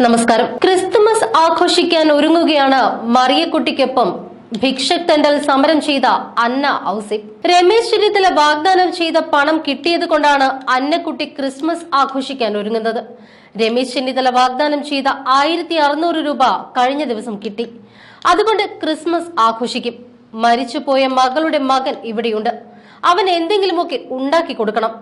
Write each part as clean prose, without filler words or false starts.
നമസ്കാരം. ക്രിസ്തുമസ് ആഘോഷിക്കാൻ ഒരുങ്ങുകയാണ് മറിയക്കുട്ടിക്കൊപ്പം ഭിക്ഷക് തെണ്ടൽ സമരം ചെയ്ത അന്ന ഔസിഫ്. രമേശ് ചെന്നിത്തല വാഗ്ദാനം ചെയ്ത പണം കിട്ടിയത് കൊണ്ടാണ് അന്നക്കുട്ടി ക്രിസ്മസ് ആഘോഷിക്കാൻ ഒരുങ്ങുന്നത്. രമേശ് ചെന്നിത്തല വാഗ്ദാനം ചെയ്ത 1600 രൂപ കഴിഞ്ഞ ദിവസം കിട്ടി. അതുകൊണ്ട് ക്രിസ്മസ് ആഘോഷിക്കും. മരിച്ചുപോയ മകളുടെ മകൻ ഇവിടെയുണ്ട്. അവൻ എന്തെങ്കിലുമൊക്കെ ഉണ്ടാക്കി കൊടുക്കണം.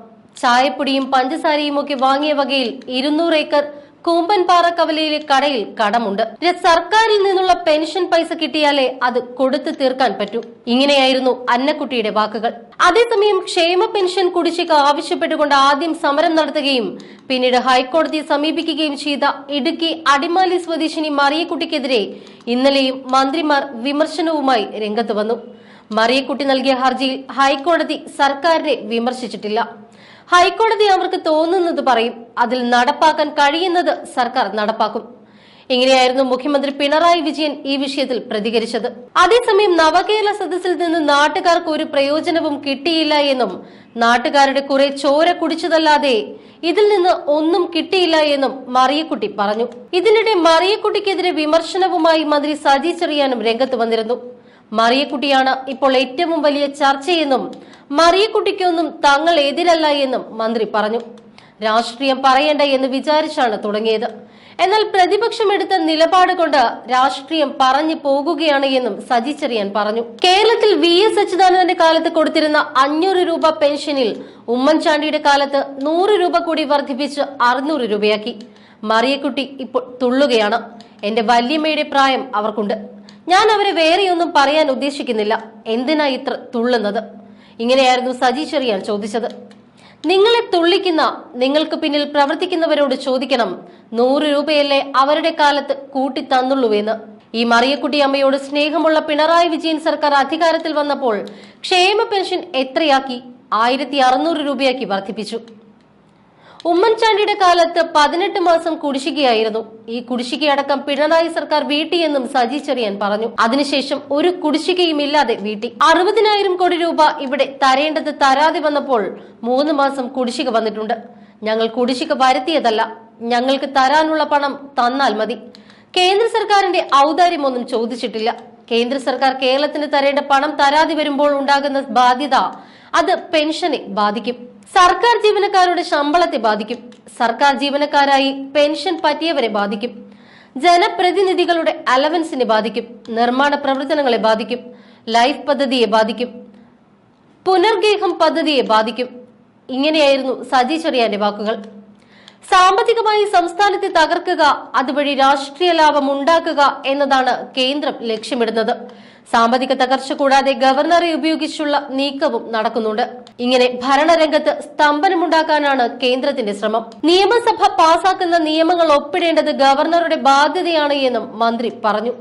ചായപ്പൊടിയും പഞ്ചസാരയും ഒക്കെ വാങ്ങിയ വകയിൽ 200 ഏക്കർ കൂമ്പൻപാറ കവലയിലെ കടയിൽ കടമുണ്ട്. സർക്കാരിൽ നിന്നുള്ള പെൻഷൻ പൈസ കിട്ടിയാലേ അത് കൊടുത്തു തീർക്കാൻ പറ്റൂ. ഇങ്ങനെയായിരുന്നു അന്നക്കുട്ടിയുടെ വാക്കുകൾ. അതേസമയം ക്ഷേമ പെൻഷൻ കുടിശ്ശിക ആവശ്യപ്പെട്ടുകൊണ്ട് ആദ്യം സമരം നടത്തുകയും പിന്നീട് ഹൈക്കോടതിയെ സമീപിക്കുകയും ചെയ്ത ഇടുക്കി അടിമാലി സ്വദേശിനി മറിയക്കുട്ടിക്കെതിരെ ഇന്നലെയും മന്ത്രിമാർ വിമർശനവുമായി രംഗത്ത് വന്നു. മറിയക്കുട്ടി നൽകിയ ഹർജിയിൽ ഹൈക്കോടതി സർക്കാരിനെ വിമർശിച്ചിട്ടില്ല. ഹൈക്കോടതി അവർക്ക് തോന്നുന്നത് പറയും, അതിൽ നടപ്പാക്കാൻ കഴിയുന്നത് സർക്കാർ നടപ്പാക്കും. ഇങ്ങനെയായിരുന്നു മുഖ്യമന്ത്രി പിണറായി വിജയൻ ഈ വിഷയത്തിൽ പ്രതികരിച്ചത്. അതേസമയം നവകേരള സദസ്സിൽ നിന്ന് നാട്ടുകാർക്ക് ഒരു പ്രയോജനവും കിട്ടിയില്ല എന്നും നാട്ടുകാരുടെ കുറെ ചോര കുടിച്ചതല്ലാതെ ഇതിൽ നിന്ന് ഒന്നും കിട്ടിയില്ല എന്നും മറിയക്കുട്ടി പറഞ്ഞു. ഇതിനിടെ മറിയക്കുട്ടിക്കെതിരെ വിമർശനവുമായി മന്ത്രി സജി ചെറിയാനും രംഗത്ത് വന്നിരുന്നു. മറിയക്കുട്ടിയാണ് ഇപ്പോൾ ഏറ്റവും വലിയ ചർച്ചയെന്നും മറിയക്കുട്ടിക്കൊന്നും തങ്ങൾ എതിരല്ല എന്നും മന്ത്രി പറഞ്ഞു. രാഷ്ട്രീയം പറയേണ്ട എന്ന് വിചാരിച്ചാണ് തുടങ്ങിയത്. എന്നാൽ പ്രതിപക്ഷം എടുത്ത നിലപാട് കൊണ്ട് രാഷ്ട്രീയം പറഞ്ഞു പോകുകയാണ് എന്നും സജി ചെറിയാൻ പറഞ്ഞു. കേരളത്തിൽ VS അച്യുതാനന്ദന്റെ കാലത്ത് കൊടുത്തിരുന്ന 500 രൂപ പെൻഷനിൽ ഉമ്മൻചാണ്ടിയുടെ കാലത്ത് 100 രൂപ കൂടി വർദ്ധിപ്പിച്ച് 600 രൂപയാക്കി. മറിയക്കുട്ടി ഇപ്പോൾ തുള്ളുകയാണ്. എന്റെ വല്യമ്മയുടെ പ്രായം അവർക്കുണ്ട്. ഞാൻ അവരെ വേറെയൊന്നും പറയാൻ ഉദ്ദേശിക്കുന്നില്ല. എന്തിനാ ഇത്ര തുള്ളുന്നത്? ഇങ്ങനെയായിരുന്നു സജി ചെറിയാൻ ചോദിച്ചത്. നിങ്ങളെ തുള്ളിക്കുന്ന, നിങ്ങൾക്ക് പിന്നിൽ പ്രവർത്തിക്കുന്നവരോട് ചോദിക്കണം, 100 രൂപയല്ലേ അവരുടെ കാലത്ത് കൂട്ടി തന്നുള്ളൂവെന്ന്. ഈ മറിയക്കുട്ടി അമ്മയോട് സ്നേഹമുള്ള പിണറായി വിജയൻ സർക്കാർ അധികാരത്തിൽ വന്നപ്പോൾ ക്ഷേമ പെൻഷൻ എത്രയാക്കി? 1600 രൂപയാക്കി വർദ്ധിപ്പിച്ചു. ഉമ്മൻചാണ്ടിയുടെ കാലത്ത് 18 മാസം കുടിശ്ശികയായിരുന്നു. ഈ കുടിശ്ശികയടക്കം പിണറായി സർക്കാർ വീട്ടിയെന്നും സജി ചെറിയാൻ പറഞ്ഞു. അതിനുശേഷം ഒരു കുടിശ്ശികയും ഇല്ലാതെ വീട്ടി. 60,000 കോടി രൂപ ഇവിടെ തരേണ്ടത് തരാതെ വന്നപ്പോൾ 3 മാസം കുടിശ്ശിക വന്നിട്ടുണ്ട്. ഞങ്ങൾ കുടിശ്ശിക വരുത്തിയതല്ല, ഞങ്ങൾക്ക് തരാനുള്ള പണം തന്നാൽ മതി. കേന്ദ്ര സർക്കാരിന്റെ ഔദാര്യമൊന്നും ചോദിച്ചിട്ടില്ല. കേന്ദ്ര സർക്കാർ കേരളത്തിന് തരേണ്ട പണം തരാതെ വരുമ്പോൾ ഉണ്ടാകുന്ന ബാധ്യത അത് പെൻഷനെ ബാധിക്കും. സർക്കാർ ജീവനക്കാരുടെ ശമ്പളത്തെ ബാധിക്കും. സർക്കാർ ജീവനക്കാരായി പെൻഷൻ പറ്റിയവരെ ബാധിക്കും. ജനപ്രതിനിധികളുടെ അലവൻസിനെ ബാധിക്കും. നിർമ്മാണ പ്രവർത്തനങ്ങളെ ബാധിക്കും. ലൈഫ് പദ്ധതിയെ ബാധിക്കും. പുനർഗേഹം പദ്ധതിയെ ബാധിക്കും. ഇങ്ങനെയായിരുന്നു സജി ചെറിയാന്റെ വാക്കുകൾ. സാമ്പത്തികമായി സംസ്ഥാനത്തെ തകർക്കുക, അതുവഴി രാഷ്ട്രീയ ലാഭം ഉണ്ടാക്കുക എന്നതാണ് കേന്ദ്രം ലക്ഷ്യമിടുന്നത്. സാമ്പത്തിക തകർച്ച കൂടാതെ ഗവർണറെ ഉപയോഗിച്ചുള്ള നീക്കവും നടക്കുന്നുണ്ട്. ഇങ്ങനെ ഭരണരംഗത്ത് സ്തംഭനമുണ്ടാക്കാനാണ് കേന്ദ്രത്തിന്റെ ശ്രമം. നിയമസഭ പാസാക്കുന്ന നിയമങ്ങൾ ഒപ്പിടേണ്ടത് ഗവർണറുടെ ബാധ്യതയാണ് എന്നും മന്ത്രി പറഞ്ഞു.